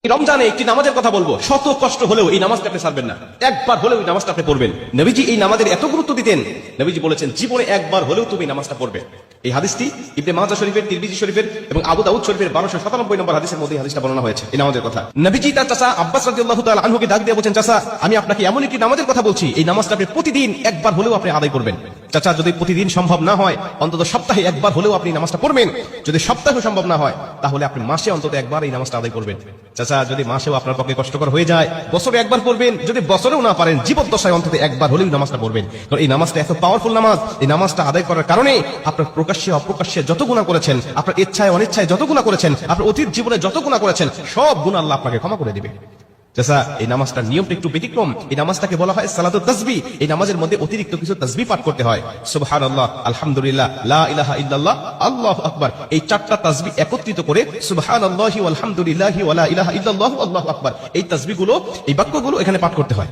রমজানে একটি নামাজের কথা বলবো, শত কষ্ট হলেও এই নামাজটা আপনি ছাড়বেন না, একবার হলেও এই নামাজটা আপনি পড়বেন। নবীজি এই নামাজের এত গুরুত্ব দিতেন, নবীজি বলেছেন জীবনে একবার হলেও তুমি নামাজটা পড়বে। এই হাদিসটি ইবনে মাজাহ শরীফের, তিরমিজি শরীফের এবং আবু দাউদ শরীফের 1297 নম্বর হাদিসের মধ্যে হাদিসটা বর্ণনা হয়েছে এই নামাজের কথা। নবীজি তার চাচা আব্বাস রাদিয়াল্লাহু তাআলা আনহুকে ডাক দিয়ে বলেন, চাচা আমি আপনাকে এমন একটি নামাজের কথা বলছি, এই নামাজটা আপনি প্রতিদিন একবার হলেও আপনি আদায় করবেন। চাচা যদি প্রতিদিন সম্ভব না হয়, অন্তত সপ্তাহে একবার হলেও আপনি নামাজটা পড়বেন। যদি সপ্তাহে সম্ভব না হয়, তাহলে আপনি মাসে অন্তত একবার এই নামাজটা আদায় করবেন। চাচা যদি মাসেও আপনার পক্ষে কষ্টকর হয়ে যায়, বছরে একবার পড়বেন। যদি বছরেও না পারেন, জীবদ্দশায় অন্তত একবার হলেও নামাজটা পড়বেন। কারণ এই নামাজটা এত পাওয়ারফুল নামাজ, এই নামাজটা আদায় করার কারণে আপনার প্রকাশ্যে অপ্রকাশ্যে যত গুনাহ করেছেন, আপনার ইচ্ছায় অনিচ্ছায় যত গুনাহ করেছেন, আপনার অতীত জীবনে যত গুনাহ করেছেন, সব গুনাহ আল্লাহ আপনাকে ক্ষমা করে দিবে। চাচা এই নামাজটার নিয়মটা একটু ব্যতিক্রম। এই নামাজটাকে বলা হয় সালাতুত তাসবিহ। এই নামাজের মধ্যে অতিরিক্ত কিছু তাসবিহ পাঠ করতে হয়। সুবহানাল্লাহ, আলহামদুলিল্লাহ, লা ইলাহা ইল্লাল্লাহ, আল্লাহু আকবার। এই চারটা তাসবিহ একত্রিত করে সুবহানাল্লাহি ওয়াল হামদুলিল্লাহি ওয়া লা ইলাহা ইল্লাল্লাহু আল্লাহু আকবার, এই তাসবিহগুলো, এই বাক্যগুলো এখানে পাঠ করতে হয়।